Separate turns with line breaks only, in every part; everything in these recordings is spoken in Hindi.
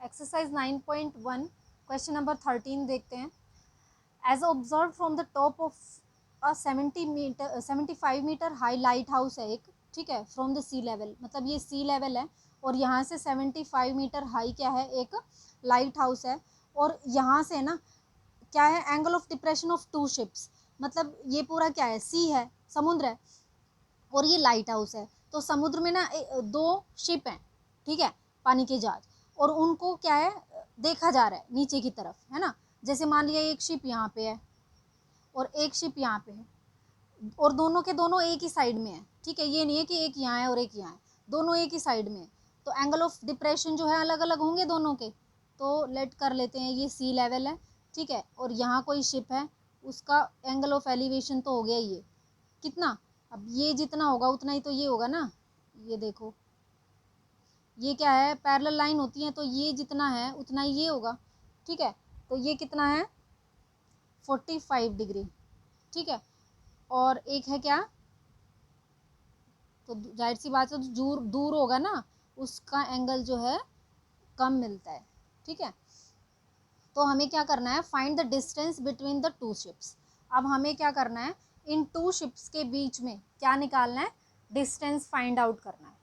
एक्सरसाइज 9.1 क्वेश्चन नंबर 13 देखते हैं। As observe from the top of a 75 metre high lighthouse है एक, ठीक है, फ्रॉम द सी लेवल, मतलब ये सी लेवल है और यहाँ से 75 मीटर हाई क्या है, एक लाइट हाउस है। और यहाँ से ना क्या है, angle of depression of two ships, मतलब ये पूरा क्या है, सी है, समुद्र है और ये लाइट हाउस है। तो समुद्र में ना दो शिप हैं, ठीक है, पानी के जहाज, और उनको क्या है, देखा जा रहा है नीचे की तरफ, है ना। जैसे मान लिया एक शिप यहाँ पे है और एक शिप यहाँ पे है और दोनों के दोनों एक ही साइड में है, ठीक है, ये नहीं है कि एक यहाँ है और एक यहाँ है, दोनों एक ही साइड में है। तो एंगल ऑफ डिप्रेशन जो है अलग अलग होंगे दोनों के। तो लेट कर लेते हैं, ये सी लेवल है, ठीक है, और यहाँ कोई शिप है, उसका एंगल ऑफ एलिवेशन तो हो गया ये कितना, अब ये जितना होगा उतना ही तो ये होगा ना। ये देखो, ये क्या है, पैरेलल लाइन होती है, तो ये जितना है उतना ही ये होगा, ठीक है। तो ये कितना है, 45 डिग्री, ठीक है। और एक है क्या, तो जाहिर सी बात है, तो दूर दूर होगा ना, उसका एंगल जो है कम मिलता है, ठीक है। तो हमें क्या करना है, find the distance between the two ships. अब हमें क्या करना है, इन टू शिप्स के बीच में क्या निकालना है, डिस्टेंस फाइंड आउट करना है,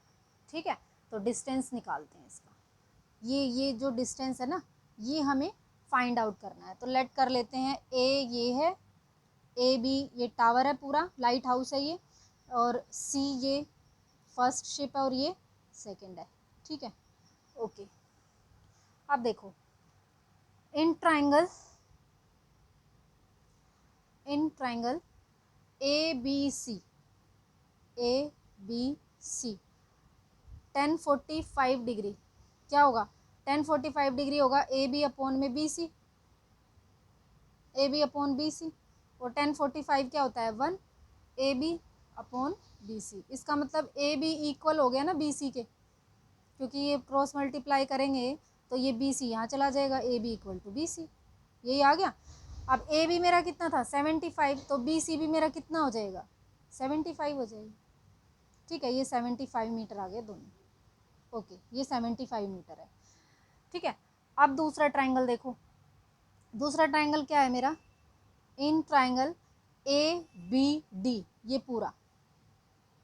ठीक है। तो डिस्टेंस निकालते हैं इसका, ये जो डिस्टेंस है ना, ये हमें फाइंड आउट करना है। तो लेट कर लेते हैं, ए ये है, ए बी ये टावर है, पूरा लाइट हाउस है ये, और सी ये फर्स्ट शिप है और ये सेकंड है, ठीक है, ओके। अब देखो, in triangle A B C 1045 degree क्या होगा, 1045 डिग्री होगा ए बी अपॉन में B C, A B upon B C, और 1045 क्या होता है, 1 A B upon B C. इसका मतलब ए बी इक्वल हो गया ना बी सी के, क्योंकि ये क्रॉस मल्टीप्लाई करेंगे तो ये बी सी यहाँ चला जाएगा, A B equal to B C, यही आ गया। अब ए बी मेरा कितना था, 75, तो बी सी भी मेरा कितना हो जाएगा, 75 हो जाएगी, ठीक है। ये 75 मीटर आ गए दोनों, ओके, ये 75 मीटर है, ठीक है। अब दूसरा ट्राइंगल देखो, दूसरा ट्राइंगल क्या है मेरा, in triangle A B D, ये पूरा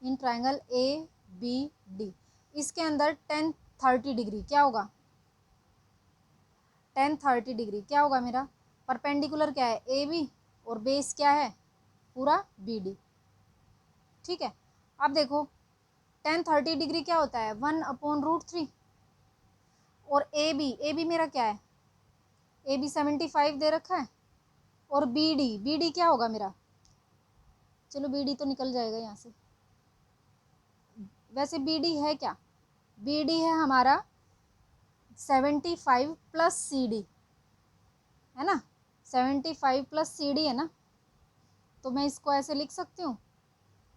in triangle A B D, इसके अंदर 1030 डिग्री क्या होगा, 1030 डिग्री क्या होगा मेरा, परपेंडिकुलर क्या है, ए बी, और बेस क्या है, पूरा बी डी, ठीक है। अब देखो 1030 डिग्री क्या होता है, 1/√3, और ए बी मेरा क्या है, ए बी 75 दे रखा है, और बी डी क्या होगा मेरा, चलो बी डी तो निकल जाएगा यहाँ से, वैसे बी डी है क्या, बी डी है हमारा 75 प्लस सी डी, है ना, 75 प्लस सी डी है ना, तो मैं इसको ऐसे लिख सकती हूँ,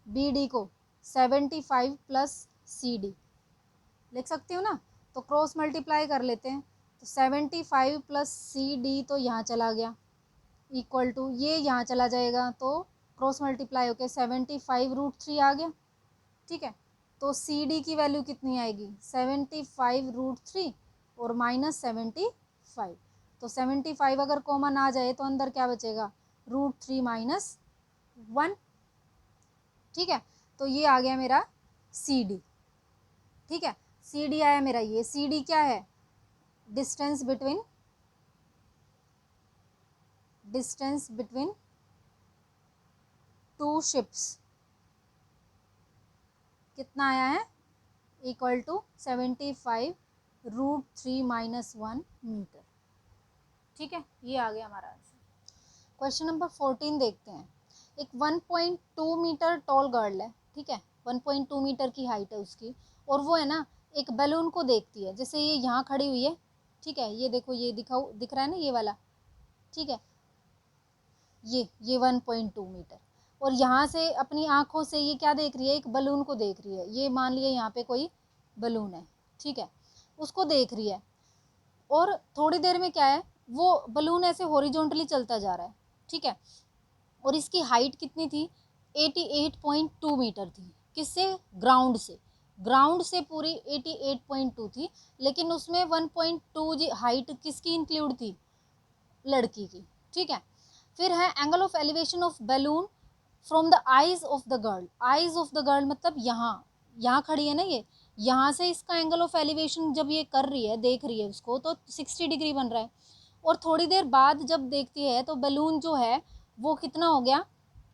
बी डी को 75 प्लस सी डी लिख सकती हूँ ना। तो क्रॉस मल्टीप्लाई कर लेते हैं, तो 75 प्लस सी डी तो यहाँ चला गया, इक्वल टू ये यहाँ चला जाएगा, तो क्रॉस मल्टीप्लाई होके 75√3 आ गया, ठीक है। तो सी डी की वैल्यू कितनी आएगी, 75√3 और माइनस 75, तो 75 अगर कॉमन आ जाए तो अंदर क्या बचेगा, √3 माइनस 1, ठीक है। तो ये आ गया मेरा सी डी, ठीक है, सी डी आया मेरा, ये सी डी क्या है, डिस्टेंस बिटवीन टू शिप्स कितना आया है, इक्वल टू 75√3 माइनस 1 मीटर, ठीक है। ये आ गया हमारा आंसर। क्वेश्चन नंबर 14 देखते हैं। एक 1.2 मीटर टॉल गर्ल है, ठीक है, 1.2 मीटर की हाइट है उसकी, और वो है ना एक बैलून को देखती है, जैसे ये यहाँ खड़ी हुई है, ठीक है, ये देखो, ये दिख रहा है ना ये वाला, ठीक है, ये 1.2 मीटर, और यहाँ से अपनी आँखों से ये क्या देख रही है, एक बलून को देख रही है, ये मान लिया यहाँ पे कोई बलून है, ठीक है, उसको देख रही है, और थोड़ी देर में क्या है, वो बलून ऐसे हॉरिजॉन्टली चलता जा रहा है, ठीक है, और इसकी हाइट कितनी थी, 88.2 मीटर थी, किससे, ग्राउंड से, ग्राउंड से पूरी 88.2 थी, लेकिन उसमें 1.2 हाइट किसकी इंक्लूड थी, लड़की की, ठीक है। फिर है angle of elevation of balloon from the eyes of the girl. Eyes of the girl मतलब यहाँ खड़ी है ना ये, यहाँ से इसका एंगल ऑफ एलिवेशन जब ये कर रही है, देख रही है उसको, तो 60 डिग्री बन रहा है। और थोड़ी देर बाद जब देखती है तो बैलून जो है वो कितना हो गया,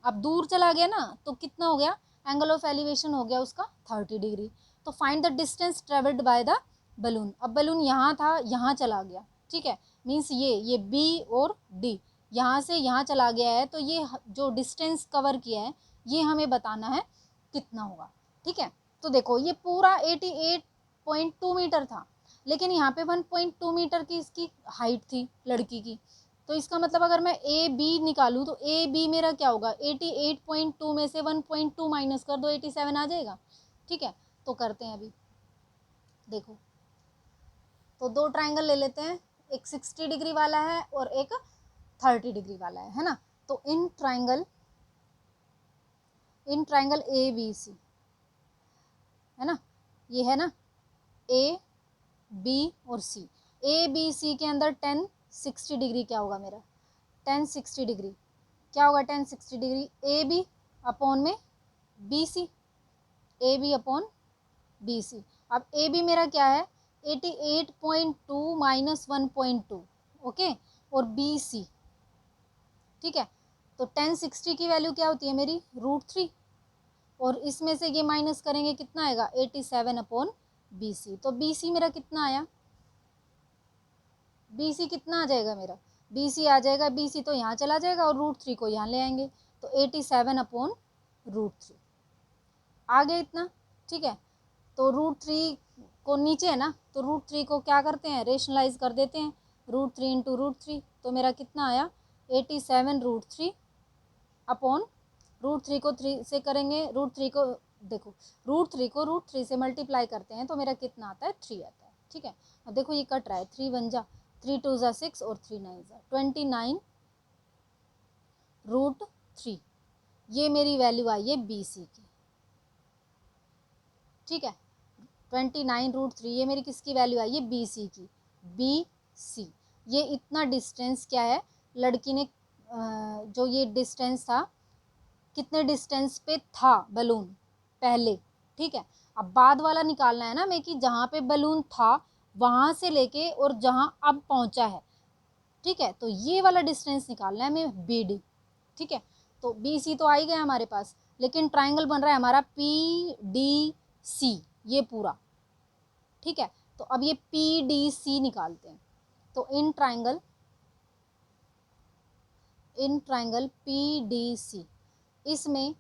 अब दूर चला गया ना, तो कितना हो गया, एंगल ऑफ एलिवेशन हो गया उसका 30 डिग्री। तो find the distance travelled by the balloon. अब बैलून यहाँ था, यहाँ चला गया, ठीक है, मीन्स ये बी और डी यहाँ से यहाँ चला गया है, तो ये जो डिस्टेंस कवर किया है ये हमें बताना है कितना होगा, ठीक है। तो देखो ये पूरा 88.2 मीटर था, लेकिन यहाँ पे 1.2 मीटर की इसकी हाइट थी लड़की की। तो इसका मतलब अगर मैं ए बी निकालूँ तो ए बी मेरा क्या होगा, 88.2 में से 1.2 माइनस कर दो, 87 आ जाएगा, ठीक है। तो करते हैं अभी, देखो तो दो ट्राइंगल ले लेते हैं, एक 60 डिग्री वाला है और एक 30 डिग्री वाला है ना। तो इन ट्राइंगल ए बी सी है ना, ये है ना ए बी और सी। ए बी सी के अंदर 10 60 डिग्री क्या होगा मेरा, 10 60 डिग्री क्या होगा, 10 60 डिग्री ए बी अपॉन में B C, A B upon B C. अब ए बी मेरा क्या है, 88.2 माइनस 1.2, ओके, और बी सी, ठीक है। तो 10 60 की वैल्यू क्या होती है मेरी, √3, और इसमें से ये माइनस करेंगे कितना आएगा, 87 अपॉन बी सी। तो बी सी मेरा कितना आया, बी सी कितना आ जाएगा मेरा, बी सी आ जाएगा, बी सी तो यहाँ चला जाएगा और √3 को यहाँ ले आएंगे, तो 87 अपॉन √3 आ गया इतना, ठीक है। तो √3 को नीचे है ना, तो √3 को क्या करते हैं, रेशनलाइज कर देते हैं, √3 इंटू √3, तो मेरा कितना आया, 87 √3 अपॉन √3 को 3 से करेंगे, √3 को देखो, √3 को √3 से मल्टीप्लाई करते हैं तो मेरा कितना आता है, 3 आता है, ठीक है। अब देखो ये कट रहा है, 3 1 जा, 3 2 जा 6 और 3 9 जा 29 √3, ये मेरी वैल्यू आई है बी सी की, ठीक है। 29 √3 ये मेरी किसकी वैल्यू आई है, बी सी की, बी सी। ये इतना डिस्टेंस क्या है, लड़की ने जो ये डिस्टेंस था, कितने डिस्टेंस पे था बलून पहले, ठीक है। अब बाद वाला निकालना है ना हमें कि जहाँ पे बलून था वहाँ से लेके और जहाँ अब पहुँचा है, ठीक है। तो ये वाला डिस्टेंस निकालना है हमें बी डी, ठीक है। तो बी सी तो आ ही गया हमारे पास, लेकिन ट्राइंगल बन रहा है हमारा पी डी सी, ये पूरा, ठीक है। तो अब ये पी डी सी निकालते हैं। तो in triangle P D C, इसमें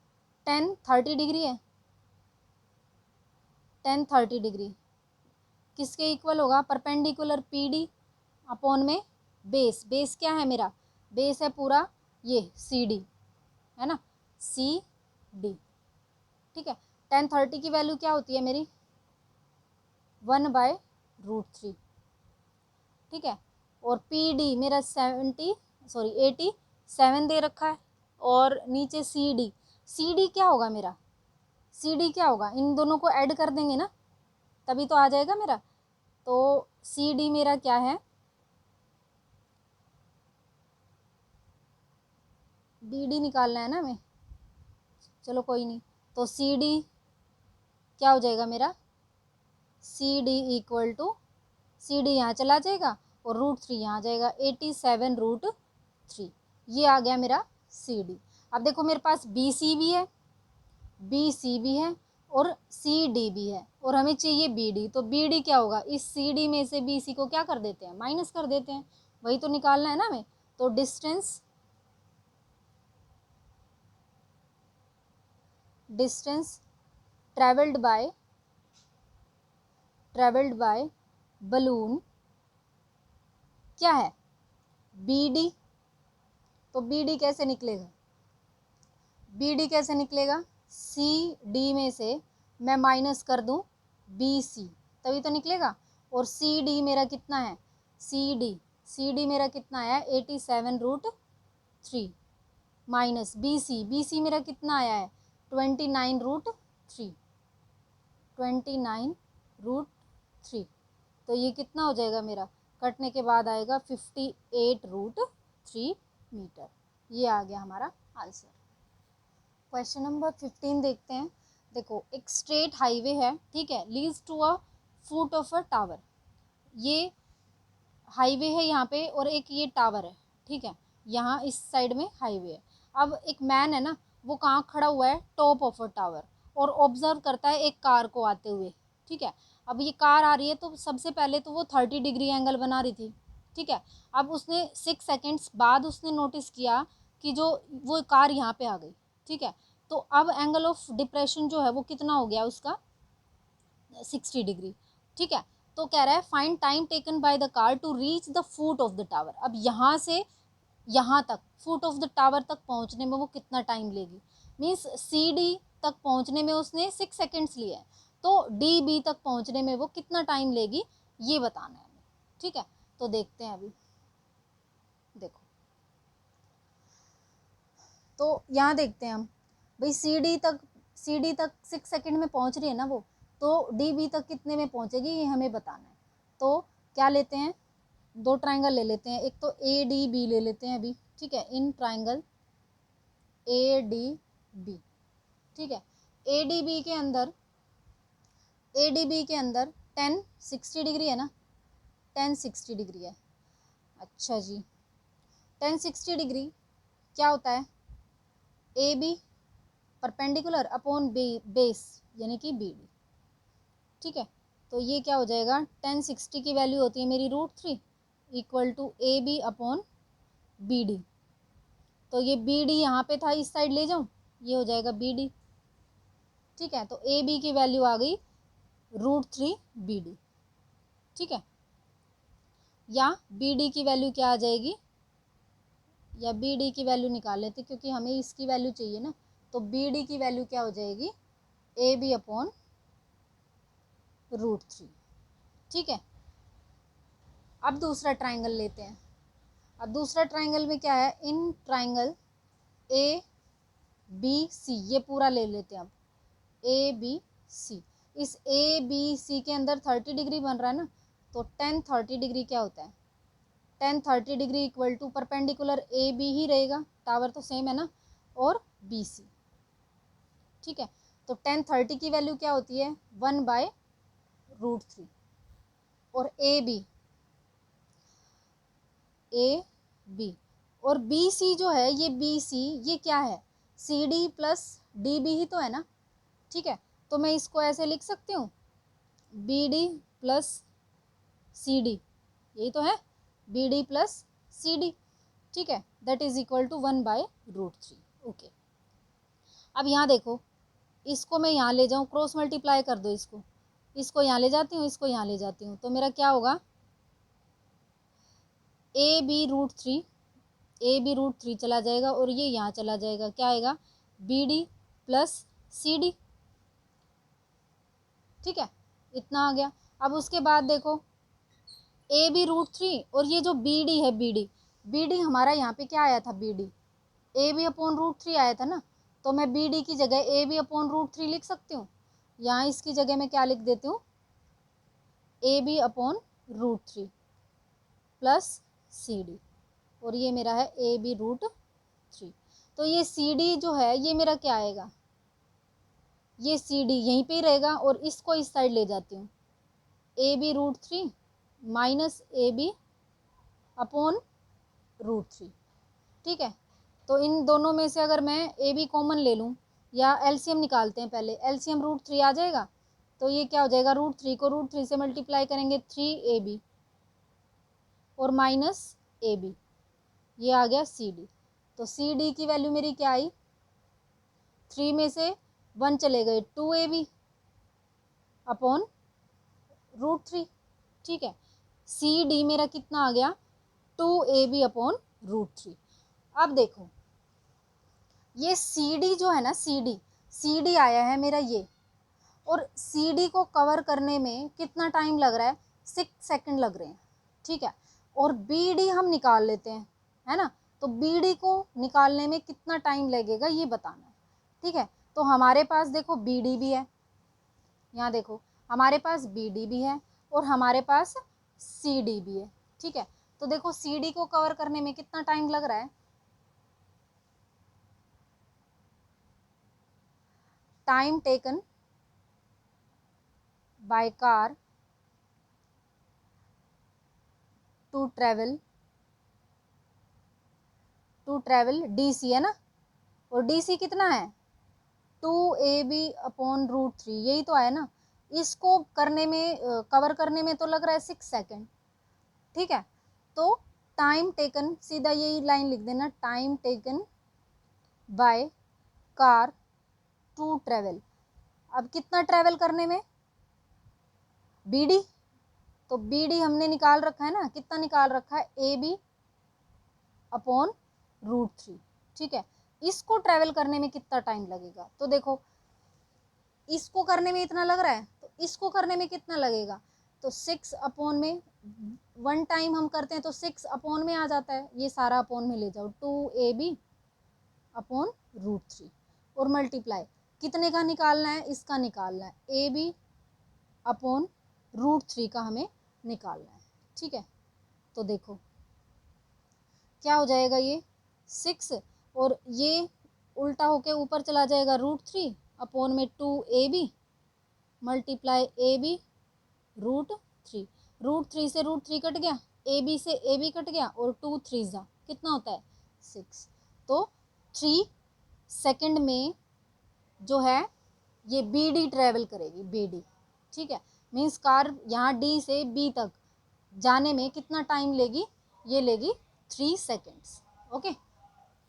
10 30 डिग्री है, 10 30 डिग्री किसके इक्वल होगा, परपेंडिकुलर पी डी अपॉन में बेस, बेस क्या है मेरा, बेस है पूरा ये सी डी, है ना, सी डी, ठीक है। 10 30 की वैल्यू क्या होती है मेरी, 1/√3, ठीक है। और पी डी मेरा 87 दे रखा है, और नीचे सी डी क्या होगा मेरा, सी डी क्या होगा, इन दोनों को ऐड कर देंगे ना तभी तो आ जाएगा मेरा। तो सी डी मेरा क्या है, बी डी निकालना है ना हमें, चलो कोई नहीं। तो सी डी क्या हो जाएगा मेरा, C D equal to, C D यहाँ चला जाएगा और √3 यहाँ आ जाएगा, 87 √3, ये आ गया मेरा सी डी। अब देखो मेरे पास बी सी भी है, बी सी भी है और सी डी भी है, और हमें चाहिए बी डी। तो बी डी क्या होगा, इस सी डी में से बी सी को क्या कर देते हैं, माइनस कर देते हैं, वही तो निकालना है ना हमें। तो डिस्टेंस ट्रेवल्ड बाय बलून क्या है, बी डी। तो बी डी कैसे निकलेगा, बी डी कैसे निकलेगा, सी डी में से मैं माइनस कर दूं बी सी, तभी तो निकलेगा। और सी डी मेरा कितना है, सी डी मेरा कितना आया, 87 √3 माइनस बी सी मेरा कितना आया है, 29 √3, 29√3। तो ये कितना हो जाएगा मेरा, कटने के बाद आएगा 58√3 मीटर। ये आ गया हमारा आंसर। क्वेश्चन नंबर 15 देखते हैं। देखो, एक स्ट्रेट हाईवे है, ठीक है, leads to a foot of a tower. ये हाईवे है यहाँ पे और एक ये टावर है, ठीक है, यहाँ इस साइड में हाईवे है। अब एक मैन है ना, वो कहाँ खड़ा हुआ है, टॉप ऑफ अ टावर, और ऑब्जर्व करता है एक कार को आते हुए, ठीक है। अब ये कार आ रही है तो सबसे पहले तो वो 30 डिग्री एंगल बना रही थी, ठीक है। अब उसने 6 सेकेंड्स बाद उसने नोटिस किया कि जो वो कार यहाँ पे आ गई, ठीक है। तो अब एंगल ऑफ डिप्रेशन जो है वो कितना हो गया उसका, 60 डिग्री, ठीक है। तो कह रहा है find time taken by the car to reach the foot of the tower. अब यहाँ से यहाँ तक फुट ऑफ द टावर तक पहुँचने में वो कितना टाइम लेगी, मीन्स सी डी तक पहुँचने में उसने 6 सेकेंड्स लिए हैं, तो डी बी तक पहुँचने में वो कितना टाइम लेगी ये बताना है हमें, ठीक है। तो देखते हैं अभी, देखो तो यहाँ देखते हैं हम, भाई सी डी तक 6 सेकेंड में पहुँच रही है ना वो, तो डी बी तक कितने में पहुँचेगी ये हमें बताना है। तो क्या लेते हैं, दो ट्राइंगल ले लेते हैं, एक तो ए डी बी ले लेते हैं अभी, ठीक है, in triangle A D B, ठीक है। ए डी बी के अंदर 10 60 डिग्री है ना, 10 60 डिग्री है। अच्छा जी, 10 60 डिग्री क्या होता है, A B perpendicular upon base यानी कि बी डी, ठीक है। तो ये क्या हो जाएगा, 10 60 की वैल्यू होती है मेरी √3 equal to A B upon B D. तो ये बी डी यहाँ पे था, इस साइड ले जाऊँ, ये हो जाएगा बी डी, ठीक है। तो ए बी की वैल्यू आ गई √3 बी डी, ठीक है। या बी डी की वैल्यू क्या आ जाएगी, या बी डी की वैल्यू निकाल लेते क्योंकि हमें इसकी वैल्यू चाहिए ना। तो बी डी की वैल्यू क्या हो जाएगी, ए बी अपॉन √3, ठीक है। अब दूसरा ट्राइंगल लेते हैं। अब दूसरा ट्राइंगल में क्या है, इन ट्राइंगल ए बी सी, ये पूरा ले लेते हैं अब, ए बी सी। इस ए बी सी के अंदर 30 डिग्री बन रहा है ना, तो 10 30 डिग्री क्या होता है, 10 30 degree equal to perpendicular A B ही रहेगा, टावर तो सेम है ना, और बी सी, ठीक है। तो 10 30 की वैल्यू क्या होती है, 1/√3, और ए बी और बी सी जो है, ये बी सी ये क्या है, C D plus D B ही तो है ना, ठीक है। तो मैं इसको ऐसे लिख सकती हूँ, B D plus C D, यही तो है, B D plus C D, ठीक है, that is equal to 1/√3। Okay, अब यहाँ देखो, इसको मैं यहाँ ले जाऊँ, क्रॉस मल्टीप्लाई कर दो, इसको यहाँ ले जाती हूँ, इसको यहाँ ले जाती हूँ, तो मेरा क्या होगा, ए बी √3 चला जाएगा और ये यहाँ चला जाएगा, क्या आएगा, B D plus C D, ठीक है, इतना आ गया। अब उसके बाद देखो, ए बी √3 और ये जो बी डी है, बी डी हमारा यहाँ पे क्या आया था, B D A B upon √3 आया था ना, तो मैं बी डी की जगह ए बी अपॉन √3 लिख सकती हूँ। यहाँ इसकी जगह मैं क्या लिख देती हूँ, A B upon √3 plus C D, और ये मेरा है ए बी √3। तो ये सी डी जो है ये मेरा क्या आएगा, ये सी डी यहीं पे ही रहेगा, और इसको इस साइड ले जाती हूँ, A B √3 minus A B upon √3, ठीक है। तो इन दोनों में से अगर मैं ए बी कॉमन ले लूँ, या एलसीएम निकालते हैं पहले, एलसीएम √3 आ जाएगा, तो ये क्या हो जाएगा, √3 को √3 से मल्टीप्लाई करेंगे 3ab और माइनस ए बी, ये आ गया सी डी। तो सी डी की वैल्यू मेरी क्या आई, 3 में से 1 चले गए, 2ab अपॉन √3, ठीक है। सी डी मेरा कितना आ गया, 2ab अपॉन √3। अब देखो, ये सी डी जो है ना, सी डी आया है मेरा ये, और सी डी को कवर करने में कितना टाइम लग रहा है, 6 सेकंड लग रहे हैं, ठीक है। और बी डी हम निकाल लेते हैं, है ना, तो बी डी को निकालने में कितना टाइम लगेगा ये बताना है, ठीक है। तो हमारे पास देखो बी डी भी है, यहाँ देखो हमारे पास बी डी भी है और हमारे पास सी डी भी है, ठीक है। तो देखो सी डी को कवर करने में कितना टाइम लग रहा है, time taken by car to travel DC है ना, और DC कितना है 2AB अपॉन √3, यही तो है ना। इसको करने में कवर करने में तो लग रहा है 6 सेकेंड, ठीक है। तो टाइम टेकन, सीधा यही लाइन लिख देना, time taken by car to travel. अब कितना ट्रेवल करने में BD, तो BD हमने निकाल रखा है ना, कितना निकाल रखा है AB अपॉन √3, ठीक है। इसको ट्रेवल करने में कितना टाइम लगेगा, तो देखो इसको करने में इतना लग रहा है तो इसको करने में कितना लगेगा, तो 6 अपॉन में 1 टाइम हम करते हैं तो 6 अपॉन में आ जाता है, ये सारा अपॉन में ले जाओ 2AB अपॉन √3 और मल्टीप्लाई कितने का निकालना है, इसका निकालना है AB अपॉन √3 का हमें निकालना है, ठीक है। तो देखो क्या हो जाएगा, ये 6 और ये उल्टा होके ऊपर चला जाएगा √3 अपॉन में 2AB मल्टीप्लाई AB √3, √3 से √3 कट गया, AB से AB कट गया और 2 3 जा कितना होता है 6। तो 3 सेकंड में जो है ये BD ट्रेवल करेगी, BD, ठीक है। मीन्स कार यहाँ D से B तक जाने में कितना टाइम लेगी, ये लेगी 3 सेकेंड्स, ओके।